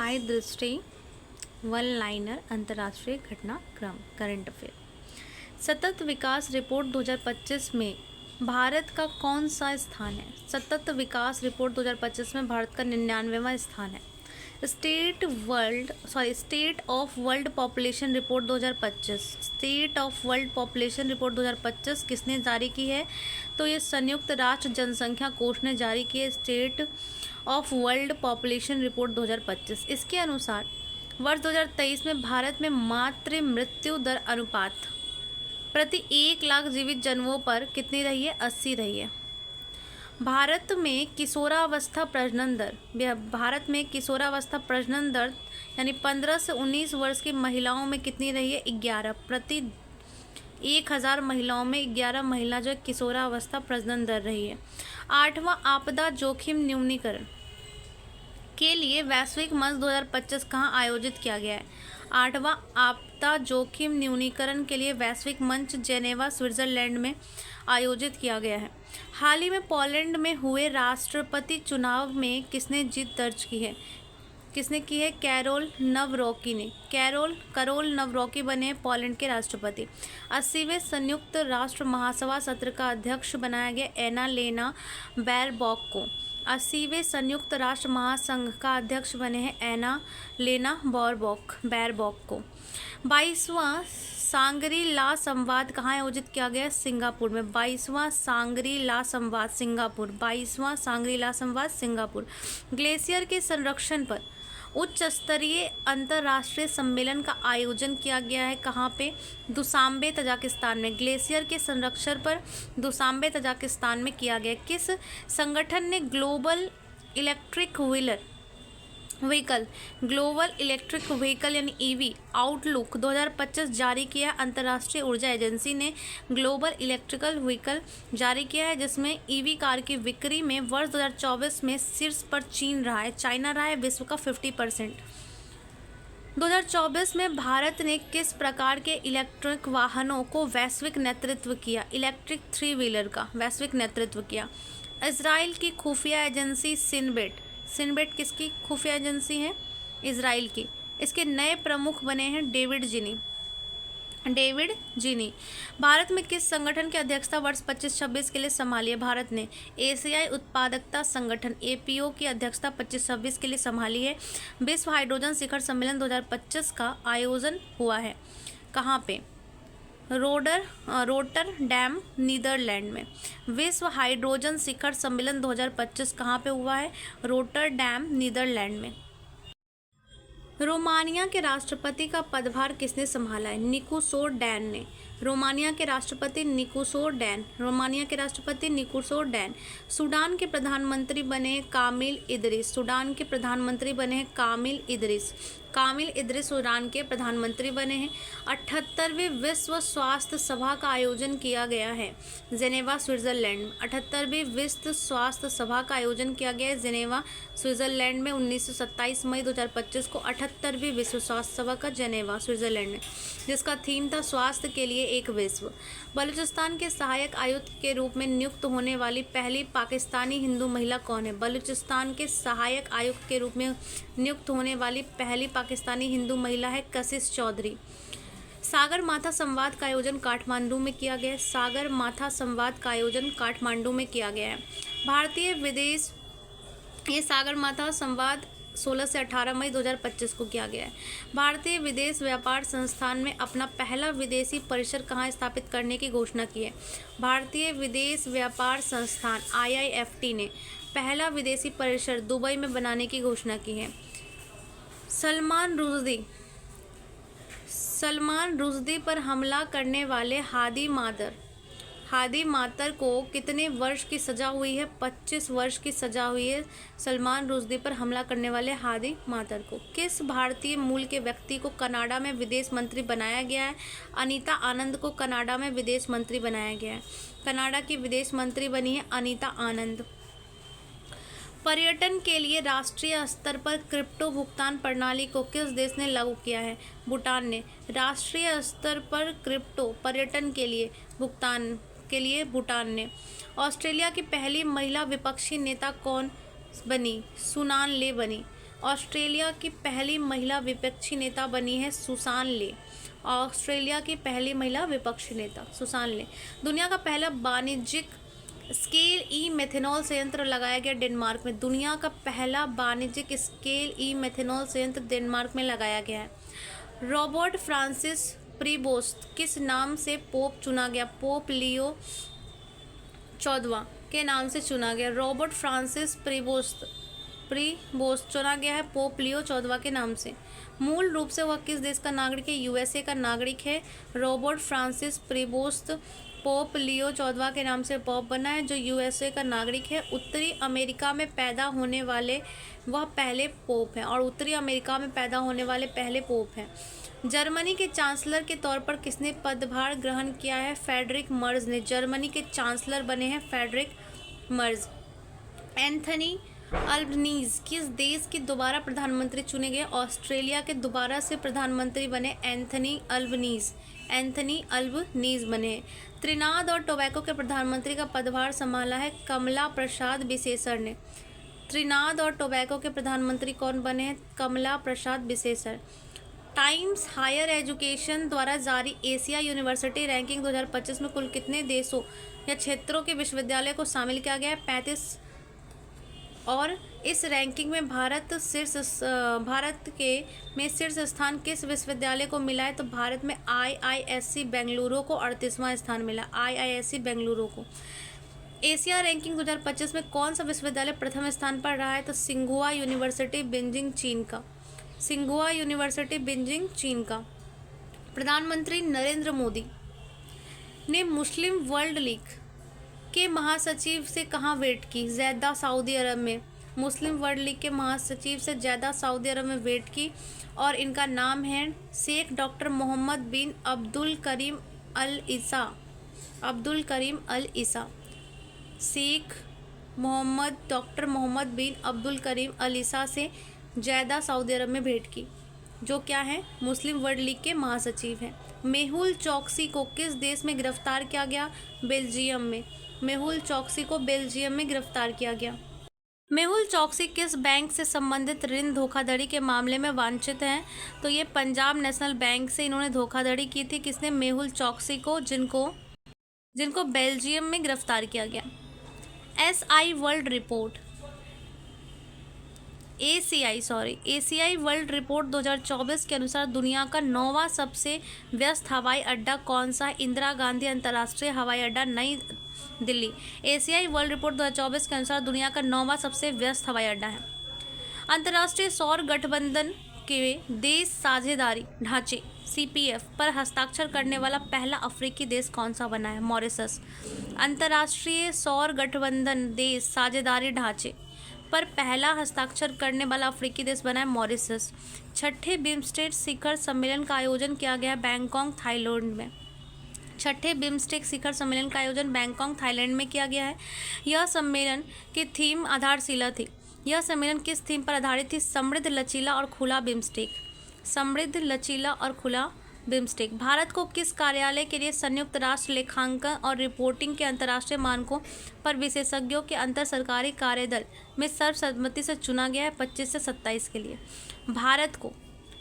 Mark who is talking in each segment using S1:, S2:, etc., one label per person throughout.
S1: आय दृष्टि one liner अंतर्राष्ट्रीय घटनाक्रम करंट अफेयर। सतत विकास रिपोर्ट 2025 में भारत का कौन सा स्थान है? सतत विकास रिपोर्ट 2025 में भारत का 99वां स्थान है। State of world population report 2025, state of world population report 2025 किसने जारी की है? तो ये संयुक्त राष्ट्र जनसंख्या कोष ने जारी की है state of world population report 2025। इसके अनुसार वर्ष 2023 में भारत में मातृ मृत्यु दर अनुपात प्रति 1 लाख जीवित जन्मों पर कितनी रही है? 80 रही है। भारत में किशोरावस्था प्रजनन दर यानी 15 से 19 वर्ष की महिलाओं में कितनी रही है? 11 प्रति 1000 महिलाओं में 11 महिला जो किशोरावस्था प्रजनन दर रही है। 8वां आपदा जोखिम न्यूनीकरण के लिए वैश्विक मंच 2025 कहाँ आयोजित किया गया है? 8वां आपदा जोखिम न्यूनीकरण के लिए वैश्विक मंच जेनेवा स्विट्जरलैंड में आयोजित किया गया है। हाल ही में पोलैंड में हुए राष्ट्रपति चुनाव में किसने जीत दर्ज की है? किसने की है? कैरोल नवरोकी ने। करोल नवरोकी बने हैं पोलैंड के राष्ट्रपति। 80वें संयुक्त राष्ट्र महासभा सत्र का अध्यक्ष बनाया गया एना लेना बैरबॉक को। 80वें संयुक्त राष्ट्र महासंघ का अध्यक्ष बने हैं एना लेना बैरबॉक को। 22वां सांगरी ला संवाद कहाँ आयोजित किया गया? सिंगापुर में। 22वां सांगरी ला संवाद सिंगापुर। ग्लेशियर के संरक्षण पर उच्च स्तरीय अंतर्राष्ट्रीय सम्मेलन का आयोजन किया गया है। कहाँ पे? दुशांबे तजाकिस्तान में। ग्लेशियर के संरक्षण पर दुशांबे तजाकिस्तान में किया गया। किस संगठन ने ग्लोबल इलेक्ट्रिक व्हीकल यानी ईवी आउटलुक 2025 जारी किया? अंतर्राष्ट्रीय ऊर्जा एजेंसी ने ग्लोबल इलेक्ट्रिकल व्हीकल जारी किया है, जिसमें ईवी कार की बिक्री में वर्ष 2024 में शीर्ष पर चाइना रहा है विश्व का 50%। 2024 में भारत ने किस प्रकार के इलेक्ट्रिक वाहनों को वैश्विक नेतृत्व किया? इलेक्ट्रिक 3 व्हीलर का वैश्विक नेतृत्व किया। इजराइल की खुफिया एजेंसी सिनबेट किसकी खुफिया एजेंसी है? इजराइल की। इसके नए प्रमुख बने हैं डेविड जिनी। भारत में किस संगठन की अध्यक्षता वर्ष 25-26 के लिए संभाली है? भारत ने एशियाई उत्पादकता संगठन APO की अध्यक्षता 25-26 के लिए संभाली है। विश्व हाइड्रोजन शिखर सम्मेलन 2025 का आयोजन हुआ है कहाँ पे? रोटरडैम नीदरलैंड में। विश्व हाइड्रोजन शिखर सम्मेलन 2025 कहाँ पे हुआ है? रोटरडैम नीदरलैंड में। रोमानिया के राष्ट्रपति का पदभार किसने संभाला है? निकोसोर डैन ने। रोमानिया के राष्ट्रपति निकोसोर डैन। सूडान के प्रधानमंत्री बने हैं कामिल इदरिस सूडान के प्रधानमंत्री बने हैं। 78वें विश्व स्वास्थ्य सभा का आयोजन किया गया है जेनेवा स्विट्जरलैंड में। 78वीं विश्व स्वास्थ्य सभा का आयोजन किया गया है जेनेवा स्विट्जरलैंड में 27 मई 2025 को। 78वीं विश्व स्वास्थ्य सभा का जेनेवा स्विट्जरलैंड में, जिसका थीम था स्वास्थ्य के लिए एक विश्व। बलूचिस्तान के सहायक आयुक्त के रूप में नियुक्त होने वाली पहली पाकिस्तानी हिंदू महिला कौन है? बलूचिस्तान के सहायक आयुक्त के रूप में नियुक्त होने वाली पहली पाकिस्तानी हिंदू महिला है कशिश चौधरी। सागर माथा संवाद का आयोजन काठमांडू में किया गया है। ये सागर माथा संवाद 16 से 18 मई 2025 को किया गया है। भारतीय विदेश व्यापार संस्थान में अपना पहला विदेशी परिसर कहाँ स्थापित करने की घोषणा की है? भारतीय विदेश व्यापार संस्थान IIFT ने पहला विदेशी परिसर दुबई में बनाने की घोषणा की है। सलमान रुश्दी पर हमला करने वाले हादी मातर को कितने वर्ष की सज़ा हुई है? 25 वर्ष की सज़ा हुई है सलमान रुश्दी पर हमला करने वाले हादी मातर को। किस भारतीय मूल के व्यक्ति को कनाडा में विदेश मंत्री बनाया गया है? अनीता आनंद को कनाडा में विदेश मंत्री बनाया गया है। कनाडा की विदेश मंत्री बनी है अनीता आनंद। पर्यटन के लिए राष्ट्रीय स्तर पर क्रिप्टो भुगतान प्रणाली को किस देश ने लागू किया है? भूटान ने। राष्ट्रीय स्तर पर क्रिप्टो पर्यटन के लिए भुगतान के लिए भूटान ने। ऑस्ट्रेलिया की पहली महिला विपक्षी नेता कौन बनी? सुनान ले बनी। ऑस्ट्रेलिया की पहली महिला विपक्षी नेता बनी है सुसान ले। ऑस्ट्रेलिया की पहली महिला विपक्षी नेता सुसान ले। दुनिया का पहला वाणिज्यिक स्केल ई मेथेनॉल संयंत्र लगाया गया डेनमार्क में। दुनिया का पहला वाणिज्यिक स्केल ई मेथेनॉल संयंत्र डेनमार्क में लगाया गया है। रॉबर्ट फ्रांसिस प्रीबोस्ट किस नाम से पोप चुना गया? पोप लियो 14 के नाम से चुना गया। रॉबर्ट फ्रांसिस प्रीबोस्ट चुना गया है पोप लियो 14 के नाम से। मूल रूप से वह किस देश का नागरिक है? यूएसए का नागरिक है। रॉबर्ट फ्रांसिस प्रीबोस्ट पोप लियो 14 के नाम से पोप बना है, जो यूएसए का नागरिक है। उत्तरी अमेरिका में पैदा होने वाले वह पहले पोप हैं और उत्तरी अमेरिका में पैदा होने वाले पहले पोप हैं। जर्मनी के चांसलर के तौर पर किसने पदभार ग्रहण किया है? फ्रेडरिक मर्ज ने। जर्मनी के चांसलर बने हैं फ्रेडरिक मर्ज। एंथनी अल्बनीज किस देश के दोबारा प्रधानमंत्री चुने गए? ऑस्ट्रेलिया के दोबारा से प्रधानमंत्री बने एंथनी अल्बनीज बने। त्रिनाद और टोबैको के प्रधानमंत्री का पदभार संभाला है कमला प्रसाद बिसेसर ने। त्रिनाद और टोबैको के प्रधानमंत्री कौन बने हैं? कमला प्रसाद बिसेसर। टाइम्स हायर एजुकेशन द्वारा जारी एशिया यूनिवर्सिटी रैंकिंग 2025 में कुल कितने देशों या क्षेत्रों के विश्वविद्यालय को शामिल किया गया है? 35। और इस रैंकिंग में भारत में शीर्ष स्थान किस विश्वविद्यालय को मिला है? तो भारत में IISc बेंगलुरु को 38वां स्थान मिला। IISc बेंगलुरु को। एशिया रैंकिंग 2025 में कौन सा विश्वविद्यालय प्रथम स्थान पर रहा है? तो सिंघुआ यूनिवर्सिटी बीजिंग चीन का। प्रधानमंत्री नरेंद्र मोदी ने मुस्लिम वर्ल्ड लीग के महासचिव से कहाँ भेंट की? जेद्दा सऊदी अरब में। मुस्लिम वर्ल्ड लीग के महासचिव से जेद्दा सऊदी अरब में भेंट की और इनका नाम है शेख डॉक्टर मोहम्मद बिन अब्दुल करीम अल ईसा। शेख डॉक्टर मोहम्मद बिन अब्दुल करीम अल ईसा से जेद्दा सऊदी अरब में भेंट की, जो क्या है? मुस्लिम वर्ल्ड लीग के महासचिव हैं। मेहुल चौकसी को किस देश में गिरफ्तार किया गया? बेल्जियम में। मेहुल चौकसी को बेल्जियम में गिरफ्तार किया गया। मेहुल चौकसी किस बैंक से संबंधित ऋण धोखाधड़ी के मामले में वांछित हैं? तो ये पंजाब नेशनल बैंक से इन्होंने धोखाधड़ी की थी। किसने? मेहुल चौकसी को, जिनको बेल्जियम में गिरफ्तार किया गया। एशियाई वर्ल्ड रिपोर्ट 2024 के अनुसार दुनिया का 9वां सबसे व्यस्त हवाई अड्डा कौन सा है? इंदिरा गांधी अंतर्राष्ट्रीय हवाई अड्डा नई दिल्ली। एशियाई वर्ल्ड रिपोर्ट 2024 के अनुसार दुनिया का 9वां सबसे व्यस्त हवाई अड्डा है। अंतर्राष्ट्रीय सौर गठबंधन के देश साझेदारी ढांचे CPF पर हस्ताक्षर करने वाला पहला अफ्रीकी देश कौन सा बना है? मॉरिशस। अंतर्राष्ट्रीय सौर गठबंधन देश साझेदारी ढांचे पर पहला हस्ताक्षर करने वाला अफ्रीकी देश बना है मॉरिशस। 6ठे बिम्स्टेक शिखर सम्मेलन का आयोजन किया गया बैंकॉक थाईलैंड में। 6ठे बिम्स्टेक शिखर सम्मेलन का आयोजन बैंकॉक थाईलैंड में किया गया है। यह सम्मेलन की थीम आधारशिला थी। यह सम्मेलन किस थीम पर आधारित थी? समृद्ध, लचीला और खुला बिम्स्टेक। भारत को किस कार्यालय के लिए संयुक्त राष्ट्र लेखांकन और रिपोर्टिंग के अंतर्राष्ट्रीय मानकों पर विशेषज्ञों के अंतर सरकारी कार्यदल में सर्वसम्मति से चुना गया है? 25 से 27 के लिए। भारत को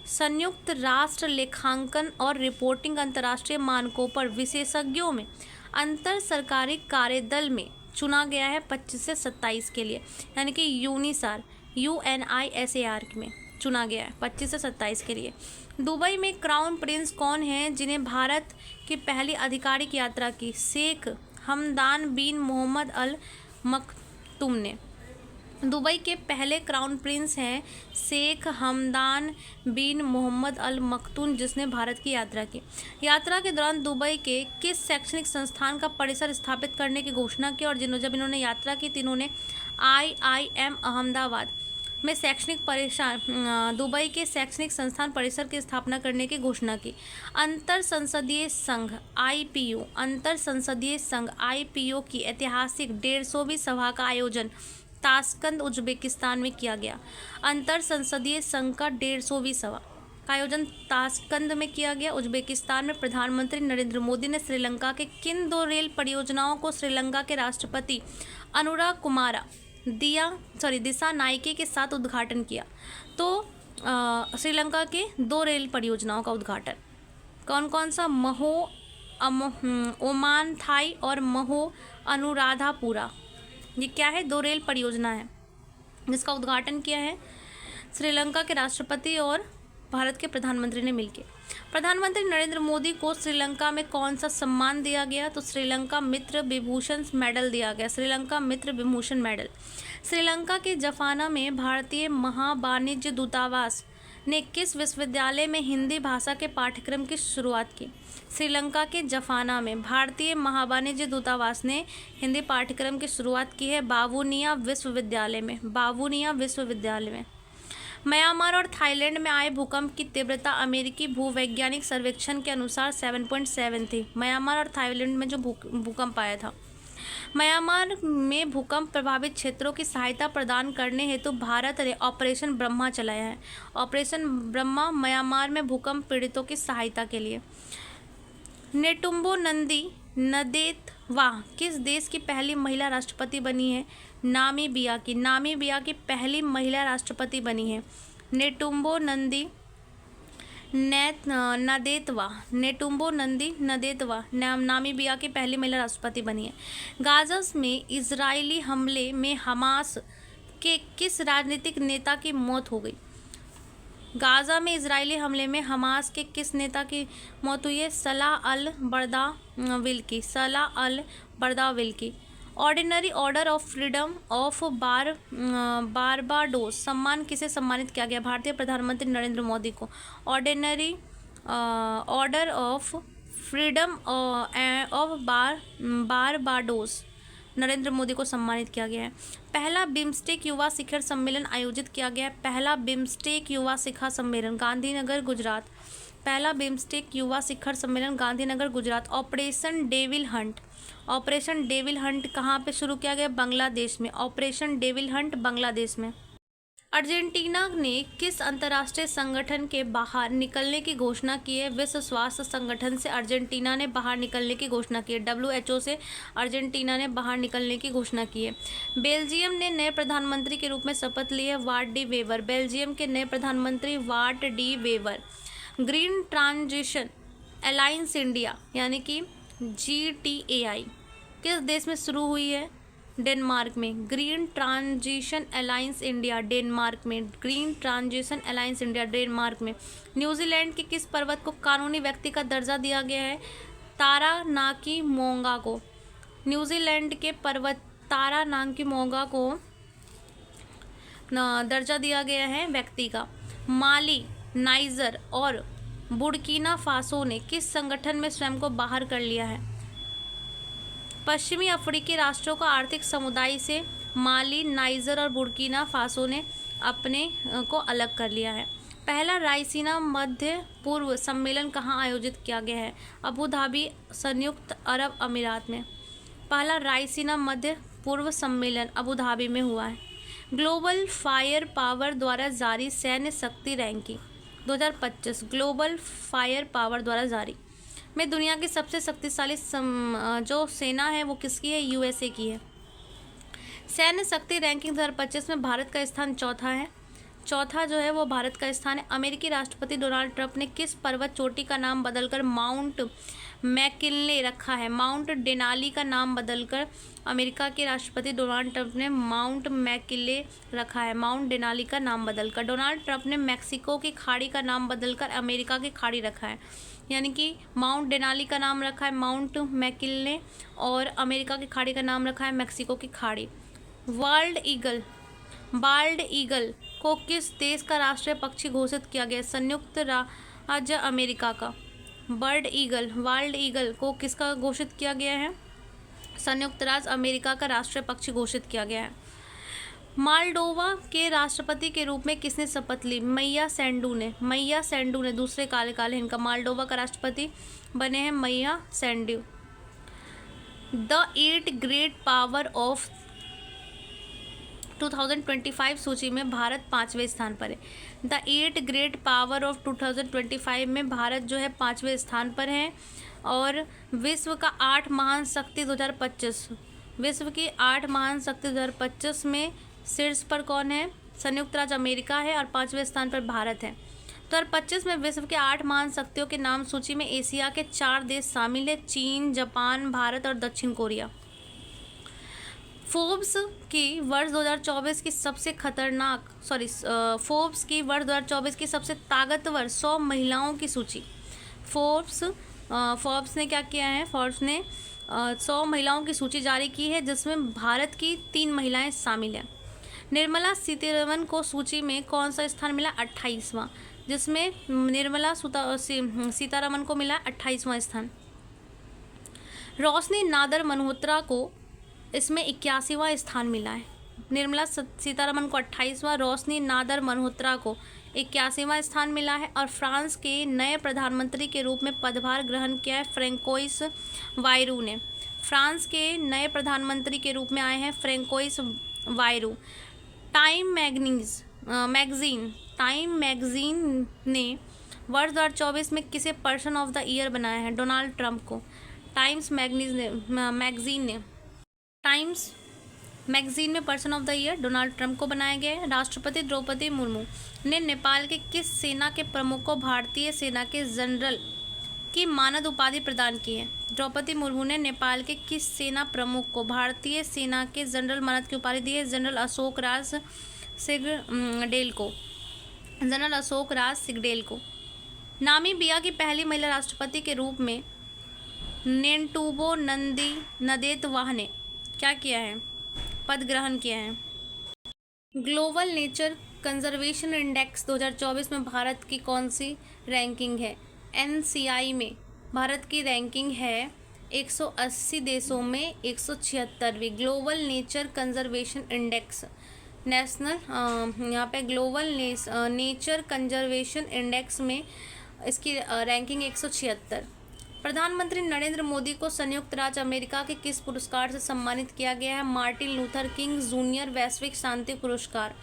S1: संयुक्त राष्ट्र लेखांकन और रिपोर्टिंग अंतर्राष्ट्रीय मानकों पर विशेषज्ञों में अंतर सरकारी कार्यदल में चुना गया है 25 से 27 के लिए, यानी कि UNISAR में चुना गया है 25 से 27 के लिए। दुबई में क्राउन प्रिंस कौन हैं जिन्हें भारत की पहली आधिकारिक यात्रा की? शेख हमदान बिन मोहम्मद अल मखतूम ने। दुबई के पहले क्राउन प्रिंस हैं शेख हमदान बिन मोहम्मद अल मखतूम, जिसने भारत की यात्रा की। यात्रा के दौरान दुबई के किस शैक्षणिक संस्थान का परिसर स्थापित करने की घोषणा की? और जब इन्होंने यात्रा की तो इन्होंने IIM अहमदाबाद में दुबई के शैक्षणिक संस्थान परिसर की स्थापना करने की घोषणा की। अंतर संसदीय संघ IPO की ऐतिहासिक 150वीं सभा का आयोजन ताशकंद उज्बेकिस्तान में किया गया। अंतर संसदीय संघ का 150वीं सभा का आयोजन ताशकंद में किया गया, उज्बेकिस्तान में। प्रधानमंत्री नरेंद्र मोदी ने श्रीलंका के किन 2 रेल परियोजनाओं को श्रीलंका के राष्ट्रपति अनुरा कुमारा दिशा नाइके के साथ उद्घाटन किया। तो श्रीलंका के 2 रेल परियोजनाओं का उद्घाटन, कौन कौन सा? ओमान थाई और महो अनुराधापुरा। ये क्या है? 2 रेल परियोजना है जिसका उद्घाटन किया है श्रीलंका के राष्ट्रपति और भारत के प्रधानमंत्री ने मिलकर। प्रधानमंत्री नरेंद्र मोदी को श्रीलंका में कौन सा सम्मान दिया गया? तो श्रीलंका मित्र विभूषण मेडल दिया गया। श्रीलंका मित्र विभूषण मेडल। श्रीलंका के जफाना में भारतीय महावाणिज्य दूतावास ने किस विश्वविद्यालय में हिंदी भाषा के पाठ्यक्रम की शुरुआत की? श्रीलंका के जफाना में भारतीय महावाणिज्य दूतावास ने हिंदी पाठ्यक्रम की शुरुआत की है बावूनिया विश्वविद्यालय में। बावूनिया विश्वविद्यालय में। म्यांमार और थाईलैंड में आए भूकंप की तीव्रता अमेरिकी भूवैज्ञानिक सर्वेक्षण के अनुसार 7.7 थी। म्यांमार और थाईलैंड में जो भूकंप आया था। म्यांमार में भूकंप प्रभावित क्षेत्रों की सहायता प्रदान करने हेतु भारत ने ऑपरेशन ब्रह्मा चलाया है। ऑपरेशन ब्रह्मा म्यांमार में भूकंप पीड़ितों की सहायता के लिए। नेटुम्बो नंदी नदेतवा किस देश की पहली महिला राष्ट्रपति बनी है? नामीबिया की। नामीबिया की पहली महिला राष्ट्रपति बनी है नेटुम्बो नंदी नदेतवा। नेटुम्बो नंदी नदेतवा नामीबिया की पहली महिला राष्ट्रपति बनी है। गाजा में इजरायली हमले में हमास के किस राजनीतिक नेता की मौत हो गई? गाजा में इजरायली हमले में हमास के किस नेता की मौत हुई है? सलाह अल बर्दाविल्की। सलाह अल बर्दाविल्की। Ordinary order of freedom of Barbados सम्मान किसे सम्मानित किया गया? भारतीय प्रधानमंत्री नरेंद्र मोदी को ordinary order of freedom of Barbados Narendra Modi को सम्मानित किया गया है। पहला बिम्स्टेक युवा शिखर सम्मेलन आयोजित किया गया है। पहला बिम्स्टेक युवा शिखर सम्मेलन गांधीनगर गुजरात। पहला बिम्स्टेक युवा शिखर सम्मेलन Gandhinagar Gujarat. Operation devil Hunt. Operation devil Hunt कहाँ पे शुरू किया गया? बांग्लादेश में। ऑपरेशन डेविल हंट बांग्लादेश में। अर्जेंटीना ने किस अंतर्राष्ट्रीय संगठन के बाहर निकलने की घोषणा की है? विश्व स्वास्थ्य संगठन से अर्जेंटीना ने बाहर निकलने की घोषणा की है। WHO से अर्जेंटीना ने बाहर निकलने की घोषणा की है। बेल्जियम ने नए प्रधानमंत्री के रूप में शपथ ली है वार्ट डी वेवर। बेल्जियम के नए प्रधानमंत्री Bart De Wever. Green transition alliance India यानी कि GTAI किस देश में शुरू हुई है? डेनमार्क में। Green transition alliance India Denmark में। Green transition alliance India Denmark में। न्यूजीलैंड के किस पर्वत को कानूनी व्यक्ति का दर्जा दिया गया है? तारानाकी मोंगा को। न्यूजीलैंड के पर्वत तारानाकी मोंगा को दर्जा दिया गया है व्यक्ति का। माली, नाइजर और बुर्किना फासो ने किस संगठन में स्वयं को बाहर कर लिया है? पश्चिमी अफ्रीकी राष्ट्रों का आर्थिक समुदाय से माली, नाइजर और बुर्किना फासो ने अपने को अलग कर लिया है। पहला रायसीना मध्य पूर्व सम्मेलन कहाँ आयोजित किया गया है? अबू धाबी, संयुक्त अरब अमीरात में। पहला रायसीना मध्य पूर्व सम्मेलन अबू धाबी में हुआ है। ग्लोबल फायर पावर द्वारा जारी सैन्य शक्ति रैंकिंग 2025 ग्लोबल फायर पावर द्वारा जारी में दुनिया की सबसे शक्तिशाली जो सेना है वो किसकी है? USA की है। सैन्य शक्ति रैंकिंग 2025 में भारत का स्थान चौथा है। चौथा जो है वो भारत का स्थान है। अमेरिकी राष्ट्रपति डोनाल्ड ट्रंप ने किस पर्वत चोटी का नाम बदलकर माउंट मैकिनले रखा है? माउंट डेनाली का नाम बदलकर अमेरिका के राष्ट्रपति डोनाल्ड ट्रंप ने माउंट मैकिनले रखा है। माउंट डेनाली का नाम बदलकर। डोनाल्ड ट्रंप ने मैक्सिको की खाड़ी का नाम बदलकर अमेरिका की खाड़ी रखा है। यानी कि माउंट डेनाली का नाम रखा है माउंट मैकिनले और अमेरिका की खाड़ी का नाम रखा है मैक्सिको की खाड़ी। बाल्ड ईगल को किस देश का राष्ट्रीय पक्षी घोषित किया गया? संयुक्त राज्य अमेरिका का। वाल्ड ईगल को किसका घोषित किया गया है? संयुक्त राज्य अमेरिका का राष्ट्रीय पक्षी घोषित किया गया है। मालडोवा के राष्ट्रपति के रूप में किसने शपथ ली? मैया सेंडू ने दूसरे कार्यकाल है इनका। मालडोवा का राष्ट्रपति बने हैं मैया सेंडू। द 8 ग्रेट पावर ऑफ 2025 सूची में भारत 5वें स्थान पर है। द 8 ग्रेट पावर ऑफ 2025 में भारत जो है 5वें स्थान पर है। और विश्व का 8 महान शक्ति 2025 विश्व की 8 महान शक्ति 2025 में शीर्ष पर कौन है? संयुक्त राज्य अमेरिका है और 5वें स्थान पर भारत है। 2025 में विश्व के 8 महान शक्तियों के नाम सूची में एशिया के 4 देश शामिल है, चीन, जापान, भारत और दक्षिण कोरिया। फोर्ब्स की वर्ष 2024 की सबसे सबसे ताकतवर 100 महिलाओं की सूची। फोर्ब्स ने क्या किया है? फोर्ब्स ने 100 महिलाओं की सूची जारी की है, जिसमें भारत की 3 महिलाएं शामिल हैं। निर्मला सीतारमण को सूची में कौन सा स्थान मिला? 28वां, जिसमें निर्मला सीतारमण को मिला 28वां स्थान। रोशनी नादर मल्होत्रा को इसमें 81वां स्थान मिला है। निर्मला सीतारमण को 28वां, रोशनी नादर मल्होत्रा को 81वां स्थान मिला है। और फ्रांस के नए प्रधानमंत्री के रूप में पदभार ग्रहण किया है फ्रैंकोइस बायरू ने। फ्रांस के नए प्रधानमंत्री के रूप में आए हैं फ्रैंकोइस बायरू। टाइम मैगजीन ने वर्ष 2024 में किसे पर्सन ऑफ द ईयर बनाया है? डोनाल्ड ट्रंप को। टाइम्स मैगजीन में person of the year Donald Trump को बनाया गया है। राष्ट्रपति द्रौपदी मुर्मू ने नेपाल के किस सेना के प्रमुख को भारतीय सेना के जनरल की मानद उपाधि प्रदान की है? द्रौपदी मुर्मू ने नेपाल के किस सेना प्रमुख को भारतीय सेना के जनरल मानद की उपाधि दी है? जनरल अशोक राज सिगडेल को। नामीबिया की पहली महिला राष्ट्रपति के रूप में नेंटुबो नंदेतवाह ने क्या किया है? पद ग्रहण किया है। ग्लोबल नेचर कंजर्वेशन इंडेक्स 2024 में भारत की कौन सी रैंकिंग है? NCI में भारत की रैंकिंग है 180 देशों में 176वीं। ग्लोबल नेचर कंजर्वेशन इंडेक्स यहाँ पे ग्लोबल नेचर कंजर्वेशन इंडेक्स में इसकी रैंकिंग 176। प्रधानमंत्री नरेंद्र मोदी को संयुक्त राज्य अमेरिका के किस पुरस्कार से सम्मानित किया गया है? मार्टिन लूथर किंग जूनियर वैश्विक शांति पुरस्कार।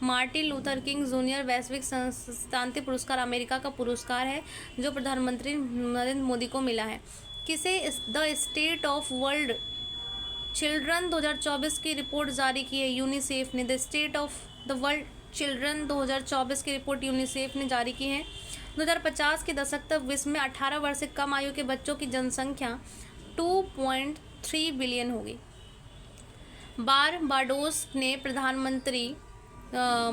S1: मार्टिन लूथर किंग जूनियर वैश्विक शांति पुरस्कार अमेरिका का पुरस्कार है जो प्रधानमंत्री नरेंद्र मोदी को मिला है। किसे the state of world children 2024 की रिपोर्ट जारी की है? यूनिसेफ ने। The state of the world children 2024 की रिपोर्ट यूनिसेफ ने जारी की है। 2050 के दशक तक विश्व में 18 वर्ष से कम आयु के बच्चों की जनसंख्या 2.3 बिलियन होगी। बारबाडोस ने प्रधानमंत्री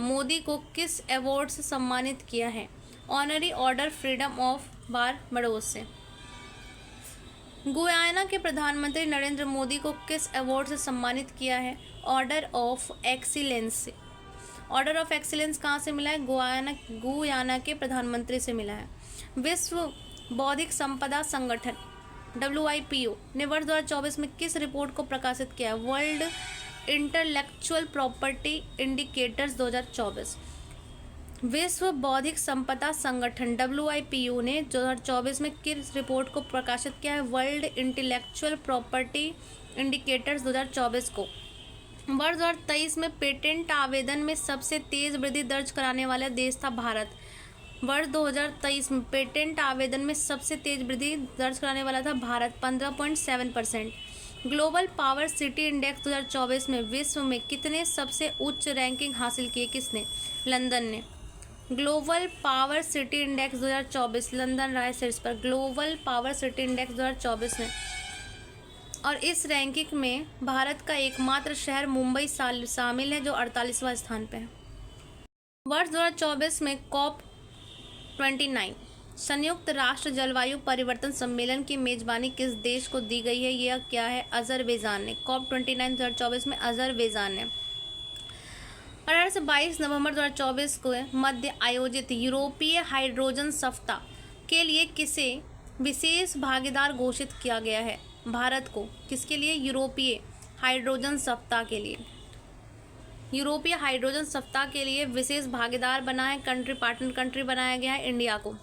S1: मोदी को किस अवार्ड से सम्मानित किया है? Honorary order freedom of Barbados से। गुयाना के प्रधानमंत्री नरेंद्र मोदी को किस अवार्ड से सम्मानित किया है? ऑर्डर ऑफ एक्सीलेंस से। ऑर्डर ऑफ एक्सीलेंस कहाँ से मिला है? गुयाना के प्रधानमंत्री से मिला है। विश्व बौद्धिक संपदा संगठन WIPO ने वर्ष 2024 में किस रिपोर्ट को प्रकाशित किया? World intellectual property indicators 2024। विश्व बौद्धिक संपदा संगठन WIPO ने 2024 में किस रिपोर्ट को प्रकाशित किया है? वर्ल्ड इंटेलेक्चुअल प्रॉपर्टी इंडिकेटर्स 2024 को। वर्ष 2023 में पेटेंट आवेदन में सबसे तेज वृद्धि दर्ज कराने वाला देश था भारत। वर्ष 2023 में पेटेंट आवेदन में सबसे तेज वृद्धि दर्ज कराने वाला था Bharat 15.7%। Global power city index 2024 में विश्व में कितने सबसे उच्च रैंकिंग हासिल किए? किसने? लंदन ने। Global power city index 2024 London रहा शीर्ष पर। ग्लोबल पावर सिटी इंडेक्स 2024 में, और इस रैंकिंग में भारत का एकमात्र शहर मुंबई शामिल है जो 48वां स्थान पे है। वर्ष 2024 में COP29 संयुक्त राष्ट्र जलवायु परिवर्तन सम्मेलन की मेजबानी किस देश को दी गई है? यह क्या है? अजरबैजान ने। COP29 2024 में अजरबैजान ने। 18 से 22 नवंबर 2024 को मध्य आयोजित यूरोपीय हाइड्रोजन सप्ताह के लिए किसे विशेष भागीदार घोषित किया गया है? भारत को। किसके लिए? यूरोपीय हाइड्रोजन सप्ताह के लिए। यूरोपीय हाइड्रोजन सप्ताह के लिए विशेष भागीदार बना है, पार्टनर कंट्री बनाया गया है इंडिया को।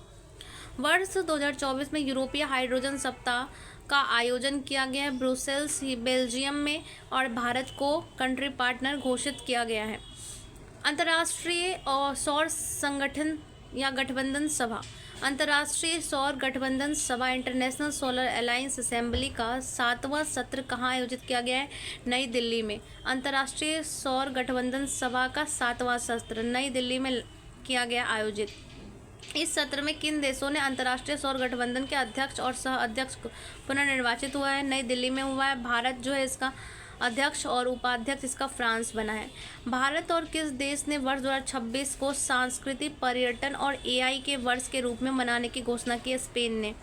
S1: वर्ष 2024 में यूरोपीय हाइड्रोजन सप्ताह का आयोजन किया गया है ब्रुसेल्स बेल्जियम में, और भारत को कंट्री पार्टनर घोषित किया गया है। अंतर्राष्ट्रीय सौर संगठन या गठबंधन सभा। अंतर्राष्ट्रीय सौर गठबंधन सभा इंटरनेशनल सोलर अलायंस असेंबली का 7वां सत्र कहाँ आयोजित किया गया है? नई दिल्ली में। अंतर्राष्ट्रीय सौर गठबंधन सभा का 7वां सत्र नई दिल्ली में किया गया आयोजित। इस सत्र में किन देशों ने अंतर्राष्ट्रीय सौर गठबंधन के अध्यक्ष और सह अध्यक्ष पुनर्निर्वाचित हुआ है? नई दिल्ली में हुआ है। भारत जो है इसका अध्यक्ष और उपाध्यक्ष इसका फ्रांस बना है। भारत और किस देश ने वर्ष 2026 को सांस्कृतिक पर्यटन और एआई के वर्ष के रूप में मनाने की घोषणा की है? स्पेन ने।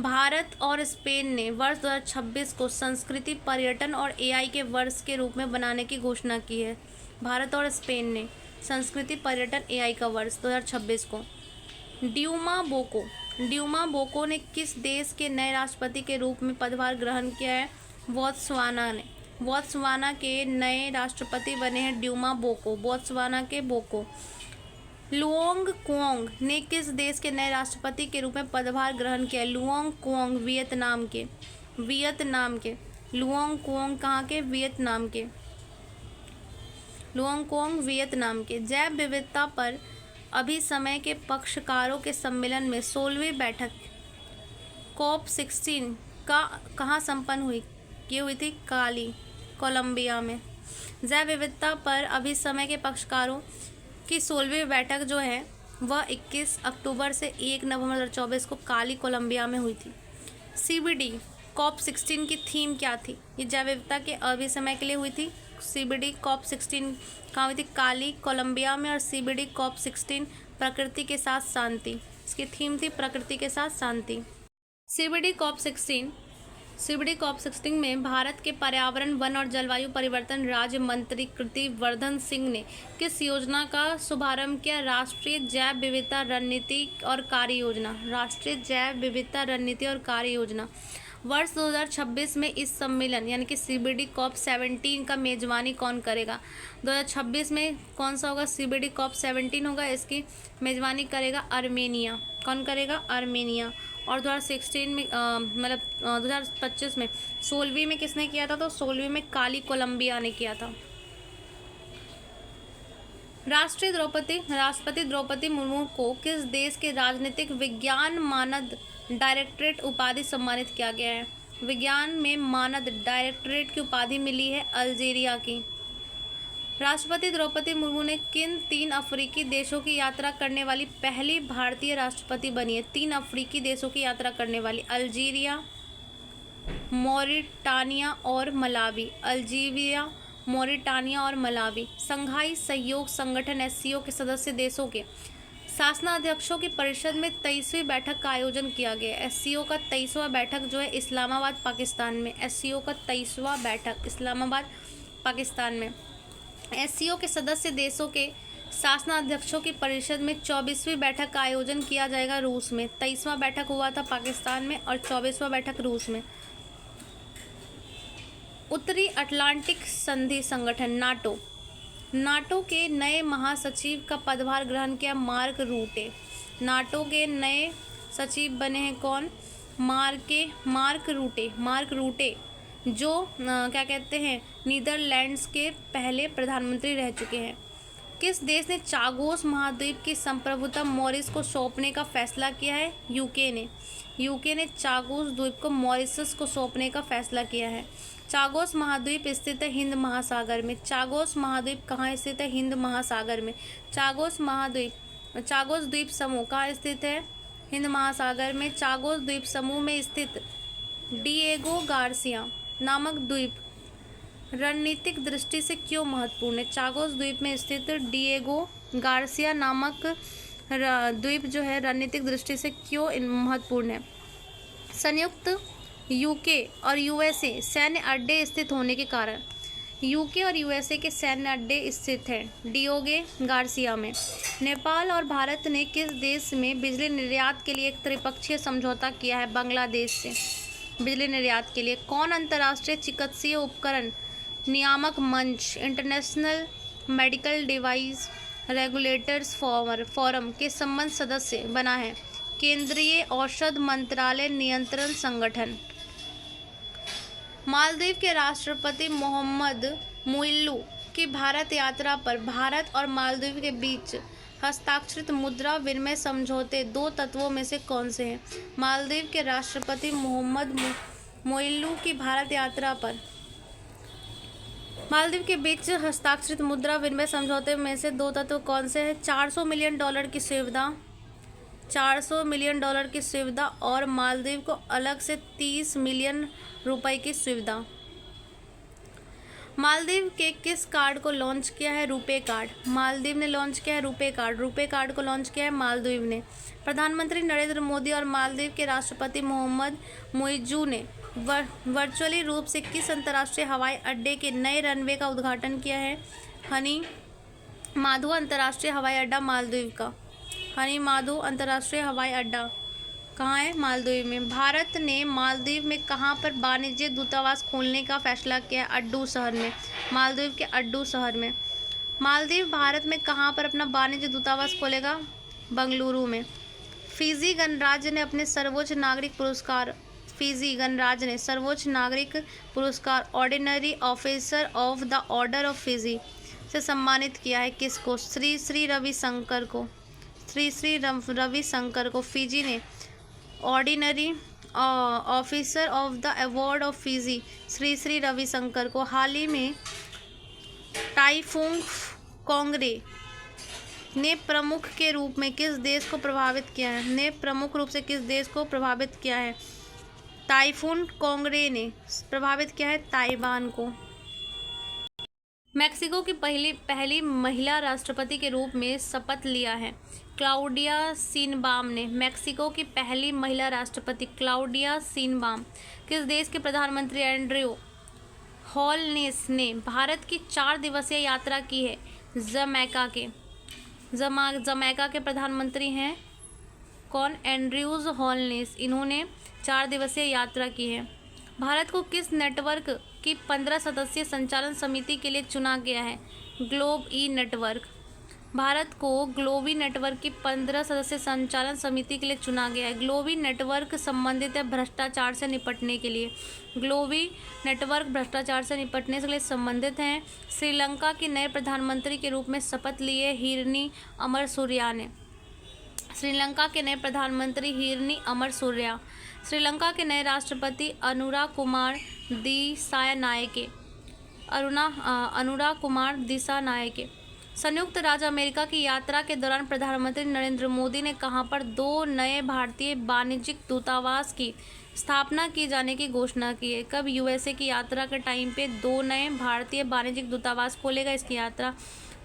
S1: भारत और स्पेन ने वर्ष 2026 को संस्कृति पर्यटन और एआई के वर्ष के रूप में मनाने की घोषणा की है। भारत और स्पेन ने संस्कृति पर्यटन एआई का वर्ष 2026 को। ड्यूमा बोको ने किस देश के नए राष्ट्रपति के रूप में पदभार ग्रहण किया है? बोत्सवाना ने। बोत्सवाना के नए राष्ट्रपति बने हैं ड्यूमा बोको। बोत्सवाना के बोको। लुओंग क्वोंग ने किस देश के नए राष्ट्रपति के रूप में पदभार ग्रहण किया है? लुओंग क्वोंग वियतनाम के। लुओंग क्वोंग कहाँ के? वियतनाम के। लुओंग क्वोंग वियतनाम के। जैव विविधता पर अभिसमय के पक्षकारों के सम्मेलन में 16वीं बैठक COP16 का कहाँ संपन्न हुई? ये हुई थी काली, कोलंबिया में। जैव विविधता पर अभिसमय के पक्षकारों की 16वीं बैठक जो है वह 21 अक्टूबर से 1 नवंबर 2024 को काली, कोलंबिया में हुई थी। CBD COP16 की थीम क्या थी? ये जैव विविधता के अभिसमय के लिए हुई थी। CBD COP16 कहाँ हुई थी? काली, कोलंबिया में। और CBD COP16 प्रकृति के साथ शांति, इसकी थीम थी प्रकृति के साथ शांति। CBD COP16 में भारत के पर्यावरण, वन और जलवायु परिवर्तन राज्य मंत्री कीर्तिवर्धन सिंह ने किस योजना का शुभारंभ किया? राष्ट्रीय जैव विविधता रणनीति और कार्य योजना। राष्ट्रीय जैव विविधता रणनीति और कार्य योजना। वर्ष 2026 में इस सम्मेलन यानी कि CBD COP17 का मेजबानी कौन करेगा? 2026 में कौन सा होगा? CBD COP17 होगा। इसकी मेजबानी करेगा आर्मेनिया। कौन करेगा? आर्मेनिया। और 2016 में 2025 में 16वीं में किसने किया था? तो 16वीं में काली, कोलंबिया ने किया था। राष्ट्रपति द्रौपदी मुर्मू को किस देश के राजनीतिक विज्ञान मानद डायरेक्टरेट उपाधि सम्मानित किया गया है? विज्ञान में मानद डायरेक्टरेट की उपाधि मिली है अल्जीरिया की। राष्ट्रपति द्रौपदी मुर्मू ने किन 3 अफ्रीकी देशों की यात्रा करने वाली पहली भारतीय राष्ट्रपति बनी है? 3 अफ्रीकी देशों की यात्रा करने वाली। अल्जीरिया, मॉरिटानिया और मलावी। अल्जीरिया, मॉरिटानिया और मलावी। संघाई सहयोग संगठन SCO के सदस्य देशों के शासनाध्यक्षों की परिषद में 23वीं बैठक का आयोजन किया गया। SCO का 23वां बैठक जो है इस्लामाबाद, पाकिस्तान में। SCO का 23वां बैठक इस्लामाबाद, पाकिस्तान में। SCO के सदस्य देशों के शासनाध्यक्षों की परिषद में 24वीं बैठक का आयोजन किया जाएगा रूस में। 23वां बैठक हुआ था पाकिस्तान में और 24वां बैठक रूस में। उत्तरी अटलांटिक संधि संगठन नाटो के नए महासचिव का पदभार ग्रहण किया मार्क रूटे। नाटो के नए सचिव बने हैं कौन? मार्क रूटे जो क्या कहते हैं नीदरलैंड्स के पहले प्रधानमंत्री रह चुके हैं। किस देश ने चागोस महाद्वीप की संप्रभुता मॉरिस को सौंपने का फैसला किया है? यूके ने चागोस द्वीप को मॉरिशस को सौंपने का फैसला किया है। चागोस महाद्वीप स्थित है हिंद महासागर में। चागोस महाद्वीप कहाँ स्थित है? हिंद महासागर में। चागोस द्वीप समूह कहाँ स्थित है? हिंद महासागर में। चागोस द्वीप समूह में स्थित डिएगो गार्सिया नामक द्वीप रणनीतिक दृष्टि से क्यों महत्वपूर्ण है? चागोस द्वीप में स्थित डिएगो गार्सिया नामक द्वीप जो है रणनीतिक दृष्टि से क्यों महत्वपूर्ण है? संयुक्त यूके और यूएसए सैन्य अड्डे स्थित होने के कारण। यूके और यूएसए के सैन्य अड्डे स्थित हैं डिएगो गार्सिया में। नेपाल और भारत ने किस देश में बिजली निर्यात के लिए एक त्रिपक्षीय समझौता किया है? बांग्लादेश से बिजली निर्यात के लिए। कौन अंतर्राष्ट्रीय चिकित्सीय उपकरण नियामक मंच international medical device regulators forum के संबंध सदस्य बना है? केंद्रीय औषध मंत्रालय नियंत्रण संगठन। मालदीव के राष्ट्रपति मोहम्मद मुइल्लू की भारत यात्रा पर भारत और मालदीव के बीच हस्ताक्षरित मुद्रा विनिमय समझौते दो तत्वों में से कौन से हैं? मालदीव के राष्ट्रपति मोहम्मद मोइल्लू की भारत यात्रा पर मालदीव के बीच हस्ताक्षरित मुद्रा विनिमय समझौते में से दो तत्व कौन से हैं? $400 मिलियन की सुविधा, $400 मिलियन की सुविधा और मालदीव को अलग से 30 मिलियन रुपए की सुविधा। मालदीव के किस कार्ड को लॉन्च किया है? रुपे कार्ड। मालदीव ने लॉन्च किया है रुपे कार्ड। रुपे कार्ड को लॉन्च किया है मालदीव ने। प्रधानमंत्री नरेंद्र मोदी और मालदीव के राष्ट्रपति मोहम्मद मोइज्जू ने वर्चुअली रूप से किस अंतर्राष्ट्रीय हवाई अड्डे के नए रनवे का उद्घाटन किया है? हनी माधव अंतर्राष्ट्रीय हवाई अड्डा मालदीव का। हनी माधव अंतर्राष्ट्रीय हवाई अड्डा कहाँ है? मालदीव में। भारत ने मालदीव में कहाँ पर वाणिज्य दूतावास खोलने का फैसला किया है? अड्डू शहर में। मालदीव के अड्डू शहर में। मालदीव भारत में कहाँ पर अपना वाणिज्य दूतावास खोलेगा? बेंगलुरु में। फिजी गणराज्य ने अपने सर्वोच्च नागरिक पुरस्कार फिजी गणराज्य ने सर्वोच्च नागरिक पुरस्कार ordinary officer of the order of Fiji से सम्मानित किया है। किसको? श्री श्री रविशंकर को। श्री श्री रविशंकर को फिजी ने ordinary officer of the award of Fiji Shri Shri Ravishankar को। हाल ही में टाइफून कोंगरे ने प्रमुख के रूप में किस देश को प्रभावित किया है? ने प्रमुख रूप से किस देश को प्रभावित किया है? टाइफून कोंगरे ने प्रभावित किया है ताइवान को। मेक्सिको की पहली महिला राष्ट्रपति के रूप में शपथ लिया है? क्लाउडिया शिनबाम ने। मेक्सिको की पहली महिला राष्ट्रपति क्लाउडिया शिनबाम। किस देश के प्रधानमंत्री एंड्रयू होलनेस ने भारत की 4 दिवसीय यात्रा की है? जमैका के। जमैका के प्रधानमंत्री हैं कौन? Andrews wholeness. इन्होंने 4 दिवसीय यात्रा की है। भारत को किस नेटवर्क की 15 सदस्यीय संचालन समिति के लिए चुना गया है? ग्लोब ई नेटवर्क। भारत को ग्लोबी नेटवर्क की 15 सदस्यीय संचालन समिति के लिए चुना गया है। ग्लोबी नेटवर्क संबंधित है भ्रष्टाचार से निपटने के लिए। ग्लोबी नेटवर्क भ्रष्टाचार से निपटने के लिए संबंधित हैं। श्रीलंका के नए प्रधानमंत्री के रूप में शपथ लिए हिरनी अमरसूरिया ने। श्रीलंका के नए प्रधानमंत्री हिरनी अमरसूरिया। श्रीलंका के नए राष्ट्रपति अनुरा कुमार दिसानायके। संयुक्त राज्य अमेरिका की यात्रा के दौरान प्रधानमंत्री नरेंद्र मोदी ने कहां पर 2 नए भारतीय वाणिज्यिक दूतावास की स्थापना किए जाने की घोषणा की है? कब? यूएसए की यात्रा के टाइम पे 2 नए भारतीय वाणिज्यिक दूतावास खोलेगा इसकी यात्रा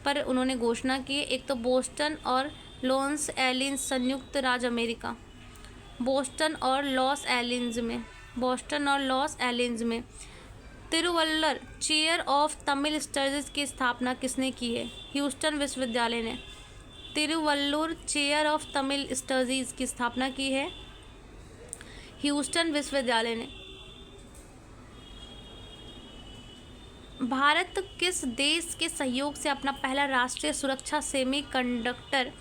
S1: पर उन्होंने घोषणा की। एक तो बोस्टन और लॉस एलिस संयुक्त राज्य अमेरिका। बोस्टन और लॉस एलिस में। तिरुवल्लर चेयर ऑफ तमिल स्टडीज की स्थापना किसने की है? ह्यूस्टन विश्वविद्यालय ने। Tiruvallur chair of Tamil studies की स्थापना की है ह्यूस्टन विश्वविद्यालय ने। भारत किस देश के सहयोग से अपना पहला राष्ट्रीय सुरक्षा सेमीकंडक्टर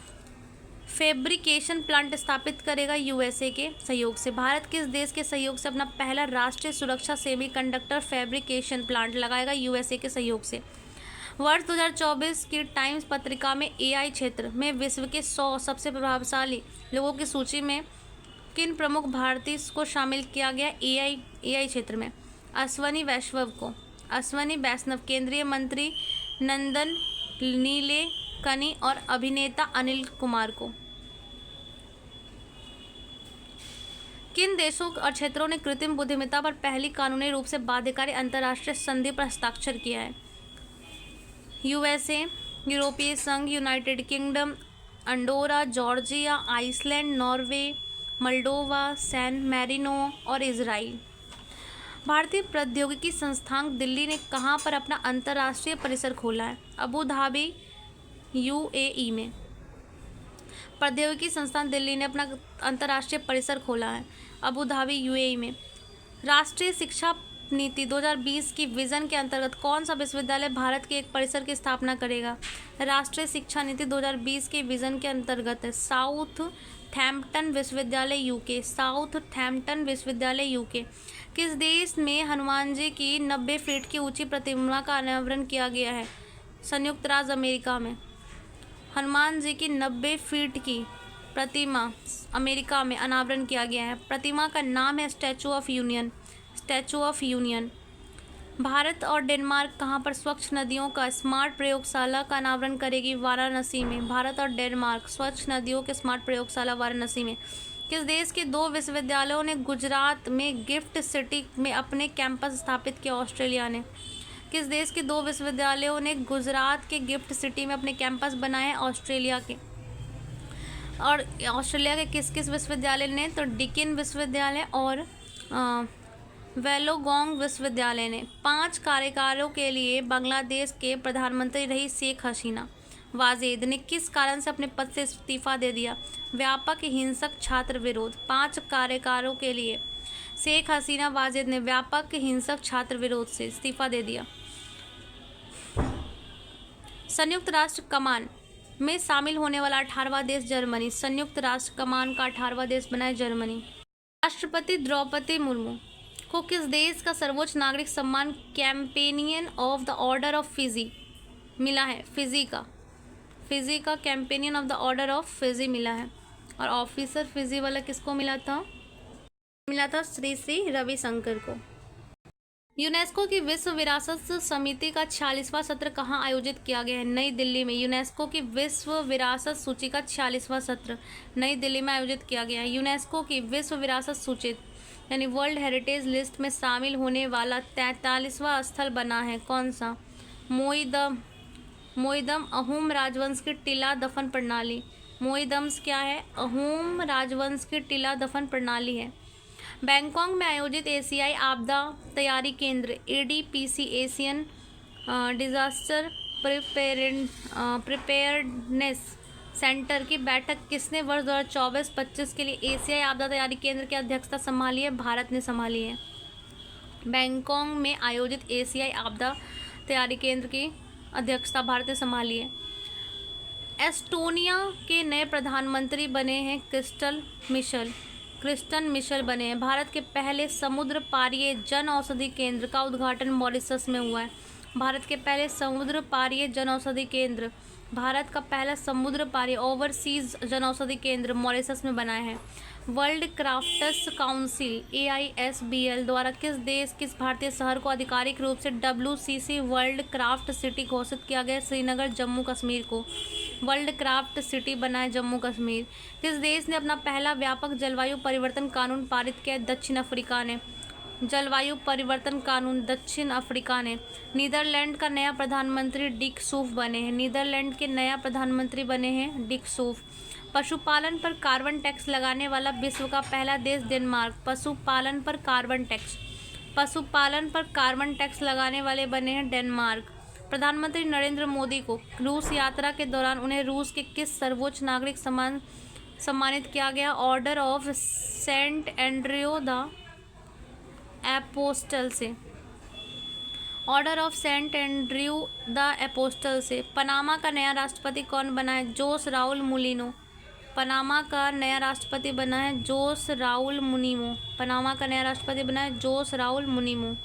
S1: फैब्रिकेशन प्लांट स्थापित करेगा? यूएसए के सहयोग से। भारत किस देश के सहयोग से अपना पहला राष्ट्रीय सुरक्षा सेमीकंडक्टर फैब्रिकेशन प्लांट लगाएगा? यूएसए के सहयोग से। वर्ष 2024 की टाइम्स पत्रिका में एआई क्षेत्र में विश्व के 100 सबसे प्रभावशाली लोगों की सूची में किन प्रमुख भारतीय को शामिल किया गया? एआई क्षेत्र में अश्वनी वैष्णव, केंद्रीय मंत्री नंदन नीलेकनी और अभिनेता अनिल कुमार को। किन देशों और क्षेत्रों ने कृत्रिम बुद्धिमत्ता पर पहली कानूनी रूप से बाध्यकारी अंतर्राष्ट्रीय संधि पर हस्ताक्षर किया है? यूएसए, यूरोपीय संघ, United Kingdom, Andorra, Georgia, Iceland, Norway, Moldova, San Marino और इजराइल। भारतीय प्रौद्योगिकी संस्थान दिल्ली ने कहां पर अपना अंतर्राष्ट्रीय परिसर खोला है? अबू धाबी, यूएई में। प्रौद्योगिकी संस्थान दिल्ली ने अपना अंतर्राष्ट्रीय परिसर खोला है अबू धाबी, यूएई में। राष्ट्रीय शिक्षा नीति 2020 की विजन के अंतर्गत कौन सा विश्वविद्यालय भारत के एक परिसर की स्थापना करेगा? राष्ट्रीय शिक्षा नीति 2020 के विजन के अंतर्गत साउथहैम्पटन विश्वविद्यालय यूके। किस देश में हनुमान जी की 90 फीट की ऊंची प्रतिमा का अनावरण किया गया है? संयुक्त राज्य अमेरिका में। हनुमान जी की 90 फीट की प्रतिमा अमेरिका में अनावरण किया गया है। प्रतिमा का नाम है statue of union. Statue of union. Bharat और डेनमार्क कहाँ पर स्वच्छ नदियों का स्मार्ट प्रयोगशाला का अनावरण करेगी? वाराणसी में। भारत और डेनमार्क स्वच्छ नदियों के स्मार्ट प्रयोगशाला वाराणसी में। किस देश के 2 विश्वविद्यालयों ने गुजरात में गिफ्ट सिटी में अपने कैंपस स्थापित किया? ऑस्ट्रेलिया ने। किस देश के 2 विश्वविद्यालयों ने गुजरात के गिफ्ट सिटी में अपने कैंपस बनाए हैं? ऑस्ट्रेलिया के। और ऑस्ट्रेलिया के किस किस विश्वविद्यालय ने? तो डिकिन विश्वविद्यालय और वेलोगोंग विश्वविद्यालय ने। 5 कार्यकालों के लिए बांग्लादेश के प्रधानमंत्री रही शेख हसीना वाजेद ने किस कारण से अपने पद से इस्तीफा दे दिया? व्यापक हिंसक छात्र विरोध। 5 कार्यकालों के लिए शेख हसीना वाजेद ने व्यापक हिंसक छात्र विरोध से इस्तीफा दे दिया। संयुक्त राष्ट्र कमान में शामिल होने वाला 18वां देश जर्मनी। संयुक्त राष्ट्र कमान का 18वां देश बना है जर्मनी। राष्ट्रपति द्रौपदी मुर्मू को किस देश का सर्वोच्च नागरिक सम्मान companion of the order of Fiji मिला है? फिजी का companion of the order of Fiji मिला है। और ऑफिसर फिजी वाला किसको मिला था? श्री श्री रविशंकर को। यूनेस्को की विश्व विरासत समिति का 46वां सत्र कहाँ आयोजित किया गया है? नई दिल्ली में। यूनेस्को की विश्व विरासत सूची का 46वां सत्र नई दिल्ली में आयोजित किया गया है। यूनेस्को की विश्व विरासत सूची यानी वर्ल्ड हेरिटेज लिस्ट में शामिल होने वाला 43वां स्थल बना है। कौन सा? मोइदम अहूम राजवंश की टीला दफन प्रणाली। मोइदम्स क्या है? अहूम राजवंश की टीला दफन प्रणाली है। बैंकॉक में आयोजित एशियाई आपदा तैयारी केंद्र ADPC Asian disaster preparedness centre की बैठक किसने वर्ष 2024-25 के लिए एशियाई आपदा तैयारी केंद्र की अध्यक्षता संभाली है? भारत ने संभाली है। बैंकॉक में आयोजित एशियाई आपदा तैयारी केंद्र की अध्यक्षता भारत ने संभाली है। एस्टोनिया के नए प्रधानमंत्री बने हैं क्रिस्टन मिशेल बने हैं। भारत के पहले समुद्र पारीय जन औषधि केंद्र का उद्घाटन मॉरिशस में हुआ है। भारत के पहले समुद्र पारीय जन औषधि केंद्र भारत का पहला समुद्र पारी ओवरसीज जनौषधि केंद्र मॉरिशस में बनाया है। वर्ल्ड क्राफ्ट्स काउंसिल AISBL द्वारा किस भारतीय शहर को आधिकारिक रूप से WCC वर्ल्ड क्राफ्ट सिटी घोषित किया गया? श्रीनगर जम्मू कश्मीर को वर्ल्ड क्राफ्ट सिटी बनाए जम्मू कश्मीर। किस देश ने अपना पहला व्यापक जलवायु परिवर्तन कानून पारित किया? दक्षिण अफ्रीका ने। जलवायु परिवर्तन कानून दक्षिण अफ्रीका ने। नीदरलैंड का नया प्रधानमंत्री डिक सूफ बने हैं। नीदरलैंड के नया प्रधानमंत्री बने हैं डिक सूफ। पशुपालन पर कार्बन टैक्स लगाने वाला विश्व का पहला देश डेनमार्क। पशुपालन पर कार्बन टैक्स लगाने वाले बने हैं डेनमार्क। प्रधानमंत्री नरेंद्र मोदी को रूस यात्रा के दौरान उन्हें रूस के किस सर्वोच्च नागरिक सम्मान सम्मानित किया गया? Order of saint Andrew the apostle से। Order of saint Andrew the apostle से। पनामा का नया राष्ट्रपति कौन बना है? जोस राउल मुलिनो। पनामा का नया राष्ट्रपति बना है जोस राउल मुनिमो। पनामा का नया राष्ट्रपति बना है जोस राउल मुनिमो।